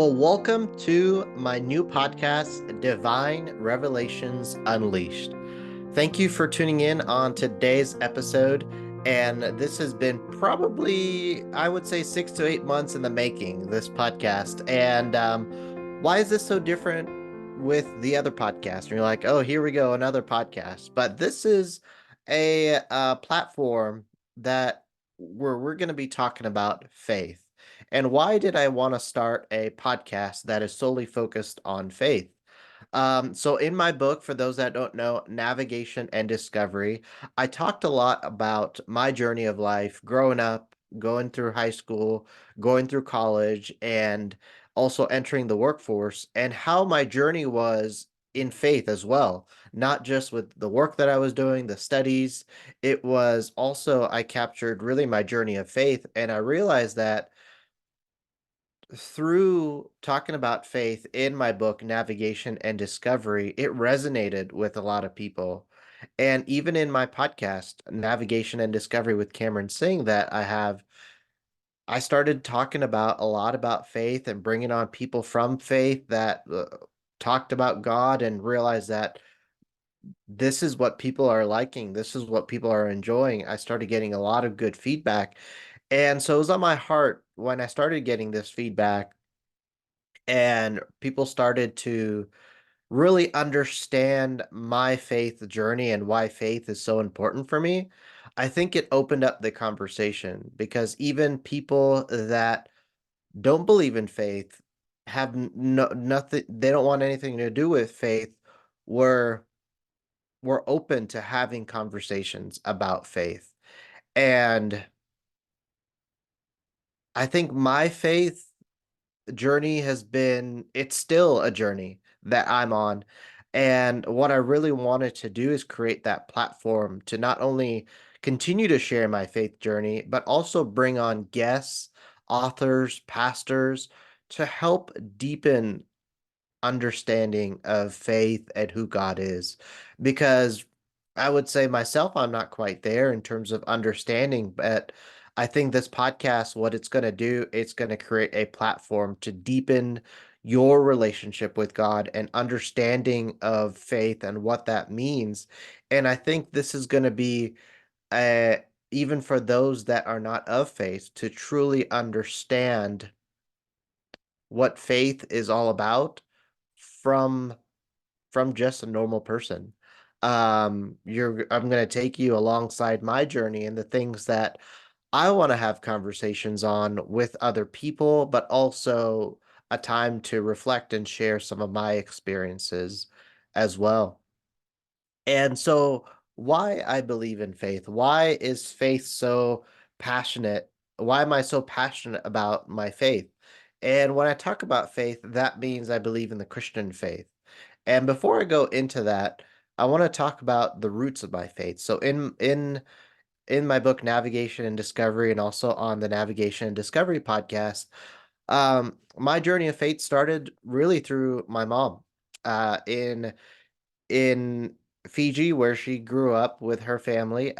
Well, welcome to my new podcast, Divine Revelations Unleashed. Thank you for tuning in on today's episode. And this has been probably, I would say, 6 to 8 months in the making, this podcast. And why is this so different with the other podcast? And you're like, oh, here we go, another podcast. But this is a platform that we're going to be talking about faith. And why did I want to start a podcast that is solely focused on faith? So in my book, for those that don't know, Navigation and Discovery, I talked a lot about my journey of life, growing up, going through high school, going through college, and also entering the workforce, and how my journey was in faith as well, not just with the work that I was doing, the studies. It was also, I captured really my journey of faith, and I realized that through talking about faith in my book, Navigation and Discovery, it resonated with a lot of people. And even in my podcast, Navigation and Discovery with Cameron Singh, that I started talking about a lot about faith and bringing on people from faith that talked about God and realized that this is what people are liking. This is what people are enjoying. I started getting a lot of good feedback. And so it was on my heart when I started getting this feedback and people started to really understand my faith journey and why faith is so important for me. I think it opened up the conversation because even people that don't believe in faith have nothing, they don't want anything to do with faith, were were open to having conversations about faith. And I think my faith journey has been, it's still a journey that I'm on. And what I really wanted to do is create that platform to not only continue to share my faith journey, but also bring on guests, authors, pastors to help deepen understanding of faith and who God is. Because I would say myself, I'm not quite there in terms of understanding, but I think this podcast, what it's going to do, it's going to create a platform to deepen your relationship with God and understanding of faith and what that means. And I think this is going to be uh, even for those that are not of faith to truly understand what faith is all about from just a normal person. I'm going to take you alongside my journey and the things that I want to have conversations on with other people, but also a time to reflect and share some of my experiences as well. And so, why I believe in faith? Why is faith so passionate? Why am I so passionate about my faith? And when I talk about faith, that means I believe in the Christian faith. And before I go into that, I want to talk about the roots of my faith. So in my book Navigation and Discovery and also on the Navigation and Discovery podcast, my journey of faith started really through my mom. In Fiji, where she grew up with her family.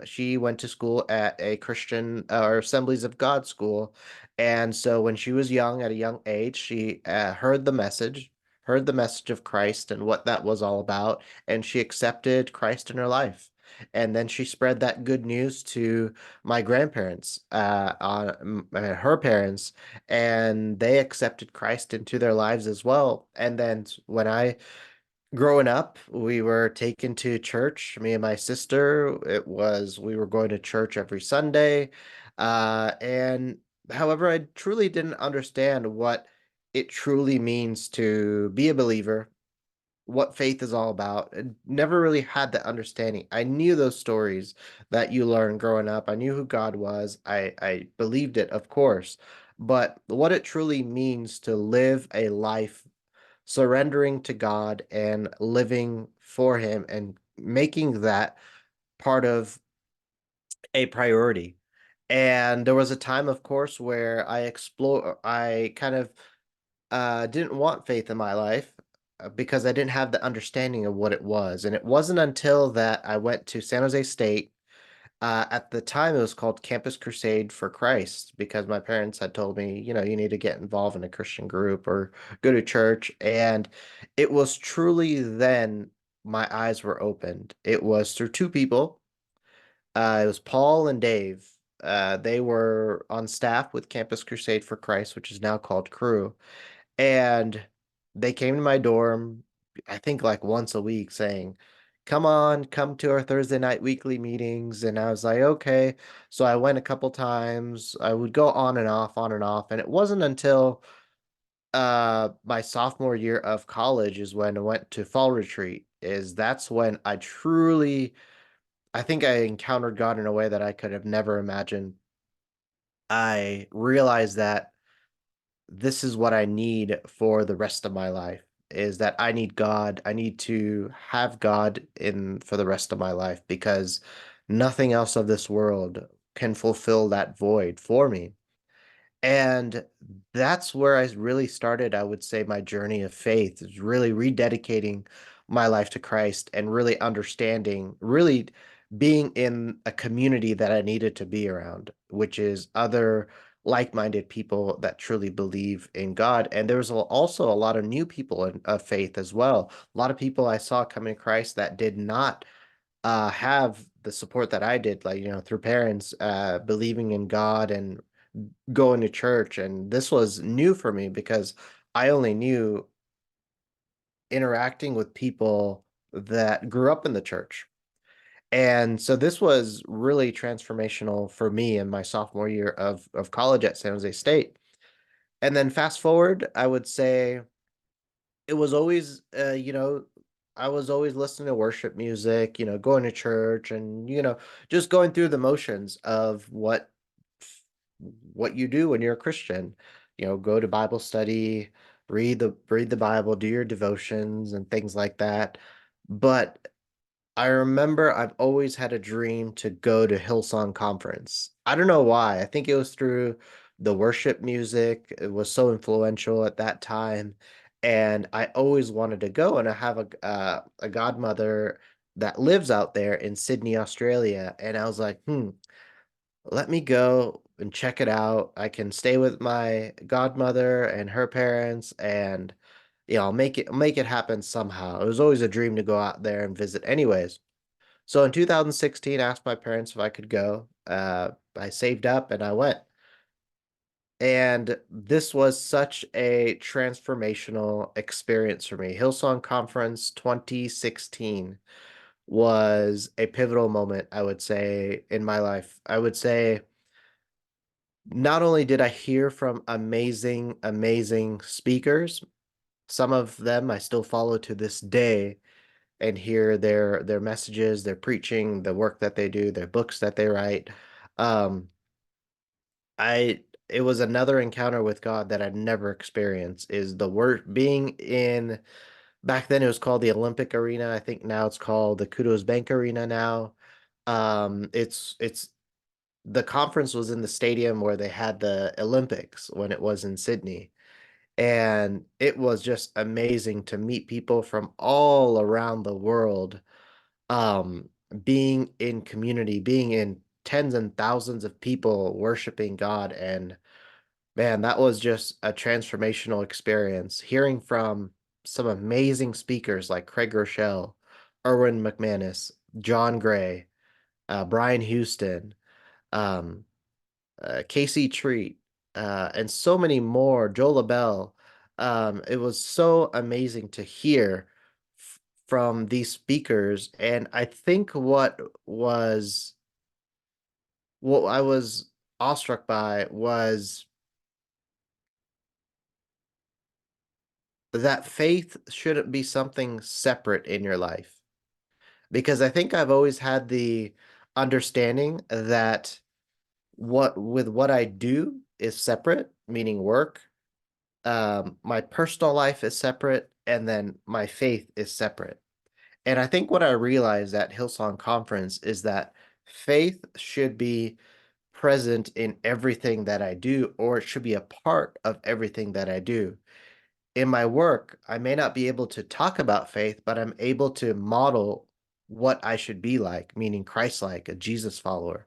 She went to school at a Christian or Assemblies of God school. And so when she was young, at a young age, she heard the message of Christ and what that was all about, and she accepted Christ in her life. And then she spread that good news to my grandparents, her parents, and they accepted Christ into their lives as well. And then when I growing up, we were taken to church, me and my sister. We were going to church every Sunday. And however, I truly didn't understand what it truly means to be a believer, what faith is all about. I never really had that understanding. I knew those stories that you learn growing up. I knew who God was. I believed it, of course. But what it truly means to live a life surrendering to God and living for Him and making that part of a priority. And there was a time, of course, where I kind of didn't want faith in my life because I didn't have the understanding of what it was. And it wasn't until that I went to San Jose State At the time, it was called Campus Crusade for Christ because my parents had told me, you need to get involved in a Christian group or go to church. And it was truly then my eyes were opened. It was through two people. It was Paul and Dave. They were on staff with Campus Crusade for Christ, which is now called Crew. And they came to my dorm, I think like once a week saying, come on, come to our Thursday night weekly meetings. And I was like, okay. So I went a couple times. I would go on and off, on and off. And it wasn't until my sophomore year of college is when I went to fall retreat, is that's when I think I encountered God in a way that I could have never imagined. I realized that this is what I need for the rest of my life is that I need God. I need to have God in for the rest of my life because nothing else of this world can fulfill that void for me. And that's where I really started, I would say, my journey of faith is really rededicating my life to Christ and really understanding, really being in a community that I needed to be around, which is other like-minded people that truly believe in God. And there was also a lot of new people of faith as well. A lot of people I saw coming to Christ that did not have the support that I did, like, through parents believing in God and going to church. And this was new for me because I only knew interacting with people that grew up in the church. And so this was really transformational for me in my sophomore year of college at San Jose State. And then fast forward, I would say it was always I was always listening to worship music, going to church and just going through the motions of what you do when you're a Christian. Go to Bible study, read the Bible, do your devotions and things like that. But I remember I've always had a dream to go to Hillsong Conference. I don't know why. I think it was through the worship music. It was so influential at that time, and I always wanted to go. And I have a godmother that lives out there in Sydney, Australia, and I was like, let me go and check it out. I can stay with my godmother and her parents, and I'll make it happen somehow. It was always a dream to go out there and visit, anyways. So in 2016, I asked my parents if I could go. I saved up and I went. And this was such a transformational experience for me. Hillsong Conference 2016 was a pivotal moment, I would say, in my life. I would say not only did I hear from amazing, amazing speakers, some of them I still follow to this day and hear their messages, their preaching, the work that they do, their books that they write. Um, it was another encounter with God that I'd never experienced. Is the word being in back then it was called the Olympic Arena. I think now it's called the Kudos Bank Arena now. It's the conference was in the stadium where they had the Olympics when it was in Sydney. And it was just amazing to meet people from all around the world, um, being in community, being in tens and thousands of people worshiping God. And man, that was just a transformational experience. Hearing from some amazing speakers like Craig Rochelle, Erwin McManus, John Gray, Brian Houston, um, Casey Treat, and so many more, Joe LaBelle. It was so amazing to hear from these speakers. And I think what I was awestruck by was that faith shouldn't be something separate in your life. Because I think I've always had the understanding that what I do is separate, meaning work. My personal life is separate, and then my faith is separate. And I think what I realized at Hillsong Conference is that faith should be present in everything that I do, or it should be a part of everything that I do. In my work, I may not be able to talk about faith, but I'm able to model what I should be like, meaning Christ-like, a Jesus follower,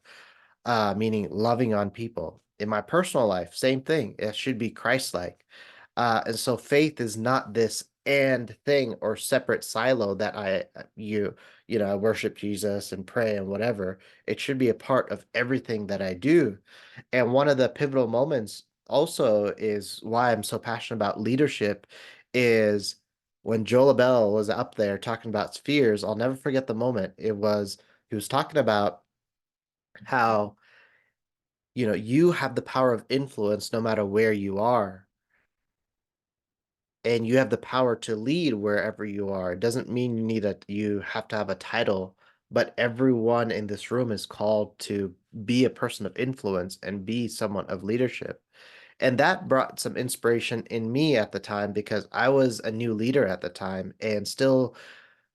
meaning loving on people. In my personal life, same thing. It should be Christ-like. And so faith is not this and thing or separate silo that I worship Jesus and pray and whatever. It should be a part of everything that I do. And one of the pivotal moments also is why I'm so passionate about leadership is when Joel Abell was up there talking about spheres. I'll never forget the moment. He was talking about how you have the power of influence no matter where you are, and you have the power to lead wherever you are. It doesn't mean you have to have a title, but everyone in this room is called to be a person of influence and be someone of leadership. And that brought some inspiration in me at the time because I was a new leader at the time and still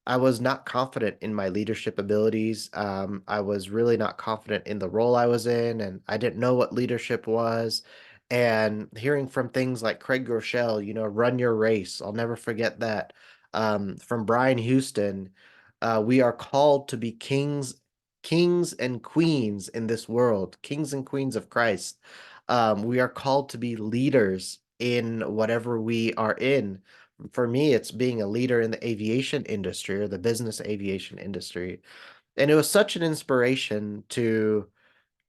I was not confident in my leadership abilities. I was really not confident in the role I was in, and I didn't know what leadership was. And hearing from things like Craig Groeschel, run your race. I'll never forget that. From Brian Houston, we are called to be kings and queens in this world, kings and queens of Christ. We are called to be leaders in whatever we are in. For me, it's being a leader in the aviation industry or the business aviation industry. And it was such an inspiration to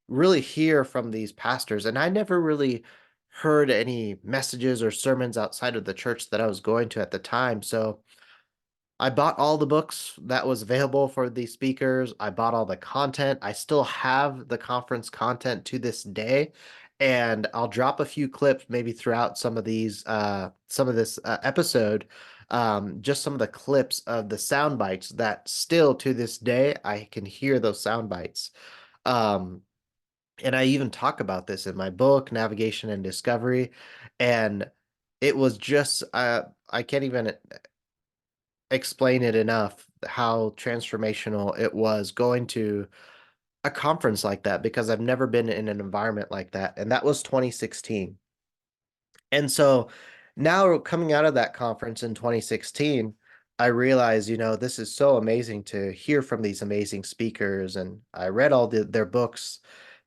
really hear from these pastors. And I never really heard any messages or sermons outside of the church that I was going to at the time. So I bought all the books that was available for these speakers. I bought all the content. I still have the conference content to this day. And I'll drop a few clips maybe throughout some of this episode, just some of the clips of the sound bites that still to this day, I can hear those sound bites. Um, and I even talk about this in my book, Navigation and Discovery. And it was just, I can't even explain it enough how transformational it was going to a conference like that because I've never been in an environment like that. And that was 2016. And so now coming out of that conference in 2016, I realized, this is so amazing to hear from these amazing speakers. And I read all their books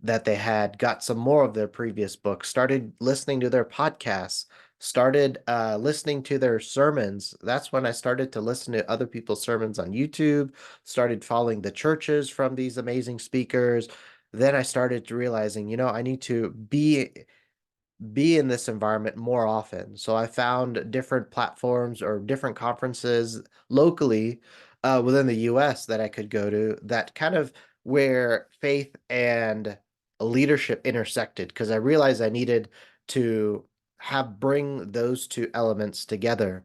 that they had, got some more of their previous books, started listening to their podcasts, started listening to their sermons. That's when I started to listen to other people's sermons on YouTube, started following the churches from these amazing speakers. Then I started realizing, I need to be in this environment more often. So I found different platforms or different conferences locally within the US that I could go to that kind of where faith and leadership intersected because I realized I needed to have bring those two elements together.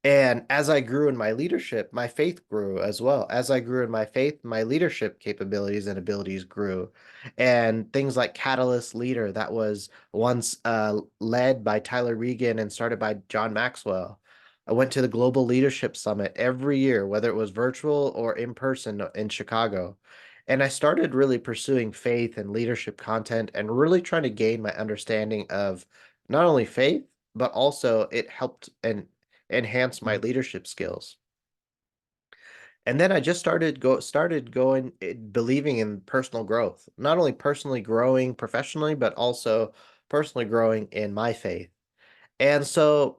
And as I grew in my leadership, my faith grew as well. As I grew in my faith, my leadership capabilities and abilities grew. And things like Catalyst Leader, that was once led by Tyler Regan and started by John Maxwell. I went to the Global Leadership Summit every year, whether it was virtual or in person in Chicago. And I started really pursuing faith and leadership content and really trying to gain my understanding of not only faith, but also it helped and enhance my leadership skills. And then I just started going believing in personal growth, not only personally growing professionally, but also personally growing in my faith. And so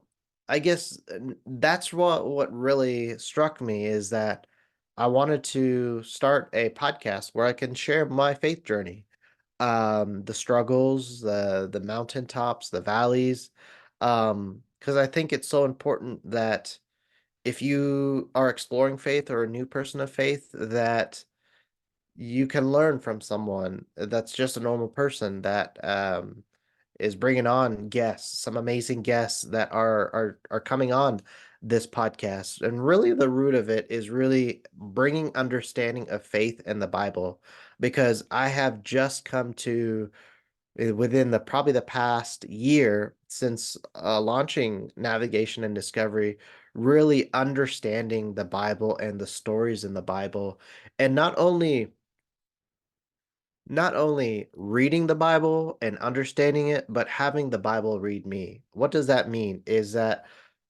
I guess that's what really struck me is that I wanted to start a podcast where I can share my faith journey, the struggles, the mountaintops, the valleys, because I think it's so important that if you are exploring faith or a new person of faith, that you can learn from someone that's just a normal person that is bringing on guests, some amazing guests that are coming on this podcast. And really, the root of it is really bringing understanding of faith and the Bible, because I have just come to within the probably the past year since launching Navigation and Discovery, really understanding the Bible and the stories in the Bible, and not only reading the Bible and understanding it, but having the Bible read me. What does that mean? Is that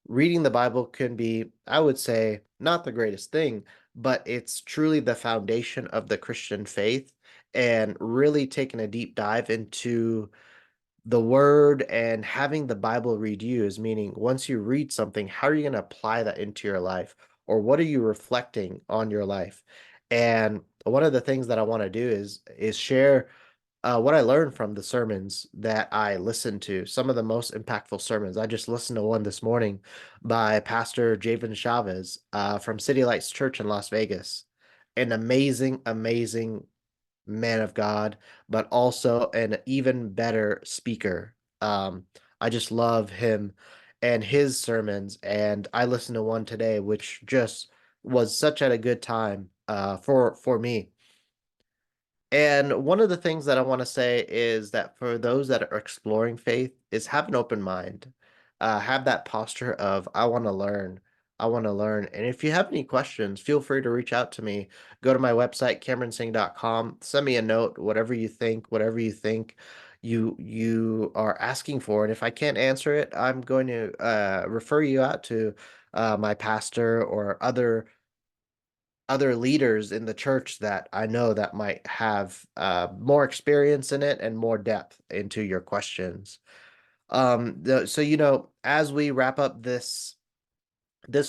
reading the Bible can be, I would say, not the greatest thing, but it's truly the foundation of the Christian faith and really taking a deep dive into the word and having the Bible read you is meaning once you read something, how are you going to apply that into your life? Or what are you reflecting on your life? And one of the things that I want to do is share what I learned from the sermons that I listened to. Some of the most impactful sermons. I just listened to one this morning by Pastor Javen Chavez from City Lights Church in Las Vegas. An amazing, amazing man of God, but also an even better speaker. I just love him and his sermons, and I listened to one today, which just was such at a good time for me. And one of the things that I want to say is that for those that are exploring faith is have an open mind. Have that posture of I want to learn. I want to learn. And if you have any questions, feel free to reach out to me. Go to my website, CameronSingh.com. Send me a note, whatever you think you are asking for. And if I can't answer it, I'm going to refer you out to my pastor or other leaders in the church that I know that might have more experience in it and more depth into your questions. So as we wrap up this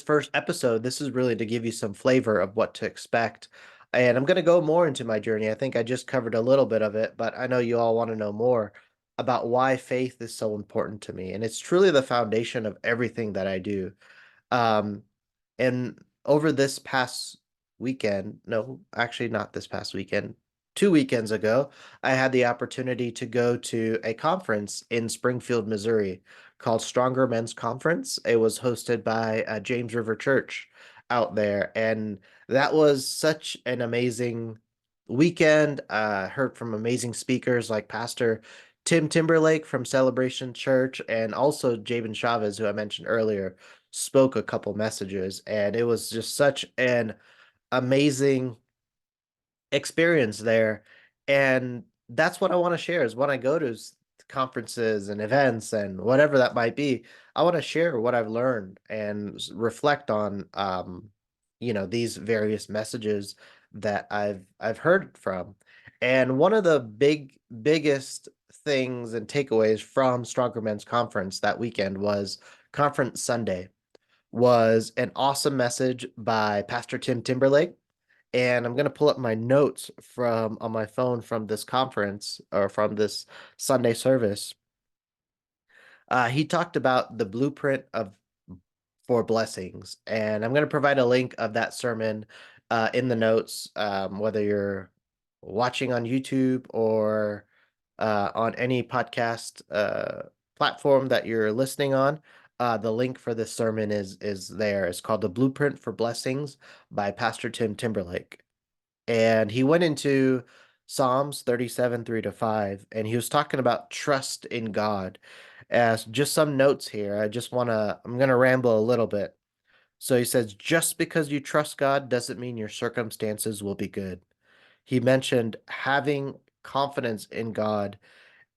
first episode, this is really to give you some flavor of what to expect. And I'm going to go more into my journey. I think I just covered a little bit of it, but I know you all want to know more about why faith is so important to me. And it's truly the foundation of everything that I do. Um, and over this past weekend, no, actually not this past weekend, 2 weekends ago, I had the opportunity to go to a conference in Springfield, Missouri called Stronger Men's Conference. It was hosted by James River Church out there. And that was such an amazing weekend. Heard from amazing speakers like Pastor Tim Timberlake from Celebration Church and also Jabin Chavez, who I mentioned earlier spoke a couple messages, and it was just such an amazing experience there. And that's what I want to share is when I go to conferences and events and whatever that might be, I want to share what I've learned and reflect on these various messages that I've heard from. And one of the biggest things and takeaways from Stronger Men's Conference that weekend was Conference Sunday was an awesome message by Pastor Tim Timberlake. And I'm going to pull up my notes from on my phone from this conference or from this Sunday service. He talked about the blueprint of for blessings, and I'm going to provide a link of that sermon in the notes, whether you're watching on YouTube or on any podcast platform that you're listening on. The link for this sermon is there. It's called "The Blueprint for Blessings" by Pastor Tim Timberlake. And he went into Psalms 37, 3 to 5, and he was talking about trust in God. As just some notes here, I'm gonna ramble a little bit. So he says, just because you trust God doesn't mean your circumstances will be good. He mentioned having confidence in God,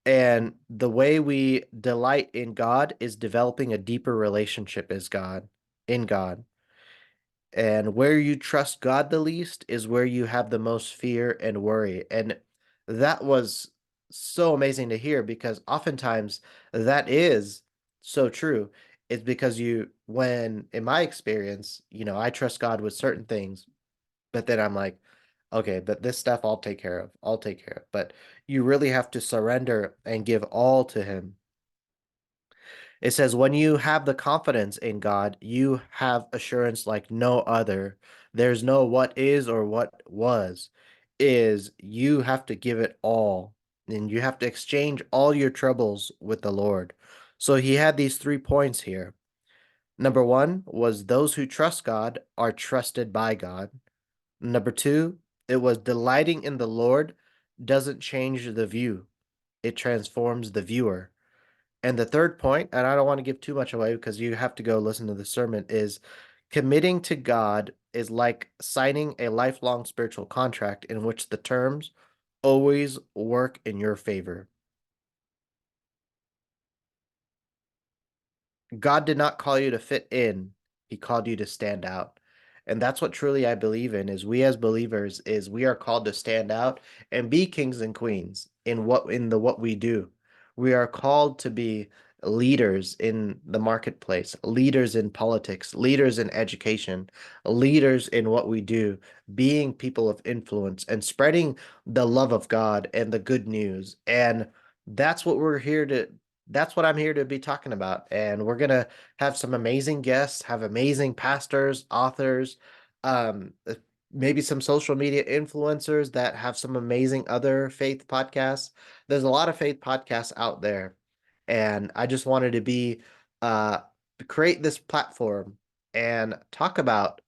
and the way we delight in God is developing a deeper relationship in God. And where you trust God the least is where you have the most fear and worry. And that was so amazing to hear because oftentimes that is so true. It's because in my experience, I trust God with certain things, but then I'm like, okay, but this stuff I'll take care of. I'll take care of. But you really have to surrender and give all to Him. It says, when you have the confidence in God, you have assurance like no other. There's no what is or what was. Is you have to give it all, and you have to exchange all your troubles with the Lord. So he had these 3 points here. Number one was those who trust God are trusted by God. Number two, it was delighting in the Lord doesn't change the view, it transforms the viewer. And the third point, and I don't want to give too much away because you have to go listen to the sermon, is committing to God is like signing a lifelong spiritual contract in which the terms always work in your favor. God did not call you to fit in, He called you to stand out. And that's what truly I believe in is we as believers is we are called to stand out and be kings and queens in what we do. We are called to be leaders in the marketplace, leaders in politics, leaders in education, leaders in what we do, being people of influence and spreading the love of God and the good news. And that's what we're here to that's what I'm here to be talking about. And we're going to have some amazing guests, have amazing pastors, authors, um, uh, maybe some social media influencers that have some amazing other faith podcasts. There's a lot of faith podcasts out there. And I just wanted to uh, create this platform and talk about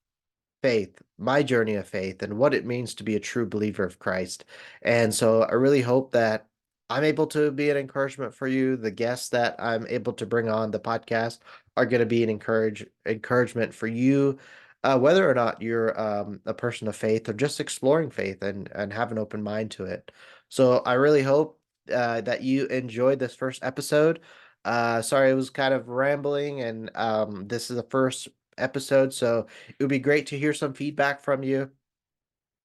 faith, my journey of faith, and what it means to be a true believer of Christ. And so I really hope that I'm able to be an encouragement for you. The guests that I'm able to bring on the podcast are going to be an encouragement for you, whether or not you're a person of faith or just exploring faith and have an open mind to it. So I really hope that you enjoyed this first episode. Sorry, it was kind of rambling, and this is the first episode, so it would be great to hear some feedback from you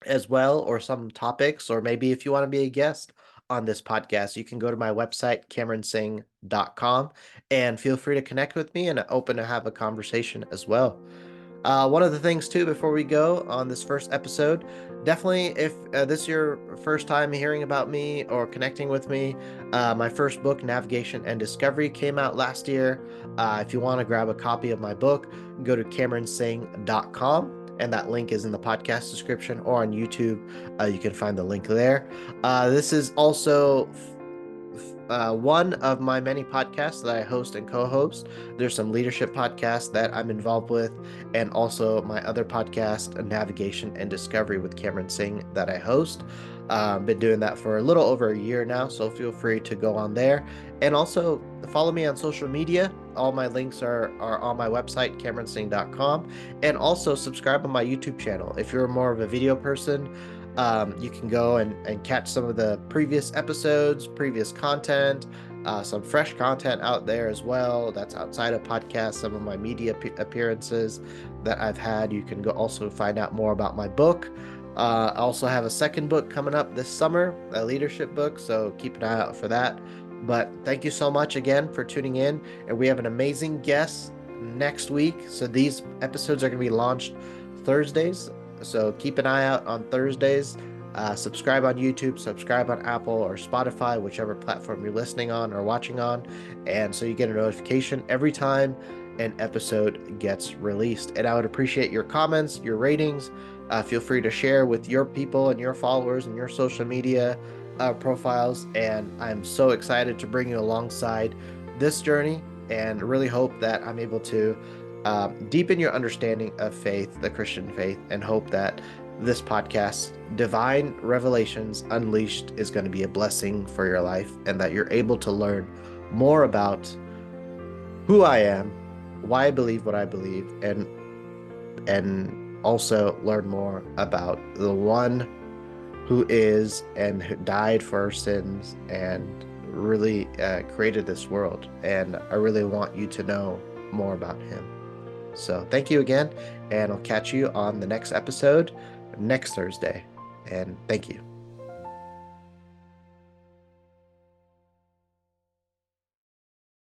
as well, or some topics, or maybe if you want to be a guest on this podcast, you can go to my website, CameronSingh.com, and feel free to connect with me and open to have a conversation as well. One of the things too, before we go on this first episode, definitely if this is your first time hearing about me or connecting with me, my first book, Navigation and Discovery, came out last year. If you want to grab a copy of my book, go to CameronSingh.com. And that link is in the podcast description or on YouTube. You can find the link there. This is also one of my many podcasts that I host and co-host. There's some leadership podcasts that I'm involved with, and also my other podcast, Navigation and Discovery with Cameron Singh, that I host. Been doing that for a little over a year now, so feel free to go on there. And also follow me on social media. All my links are on my website, CameronSingh.com. And also subscribe on my YouTube channel. If you're more of a video person, you can go and catch some of the previous episodes, previous content, some fresh content out there as well. That's outside of podcasts, some of my media appearances that I've had. You can go also find out more about my book. I also have a second book coming up this summer, a leadership book, so keep an eye out for that. But thank you so much again for tuning in. And we have an amazing guest next week. So these episodes are going to be launched Thursdays. So keep an eye out on Thursdays. Subscribe on YouTube, subscribe on Apple or Spotify, whichever platform you're listening on or watching on. And so you get a notification every time an episode gets released. And I would appreciate your comments, your ratings. Feel free to share with your people and your followers and your social media profiles. And I'm so excited to bring you alongside this journey and really hope that I'm able to deepen your understanding of faith, the Christian faith, and hope that this podcast, Divine Revelations Unleashed, is going to be a blessing for your life and that you're able to learn more about who I am, why I believe what I believe, and also learn more about the one who is and who died for our sins and really created this world. And I really want you to know more about him. So thank you again, and I'll catch you on the next episode next Thursday. And thank you.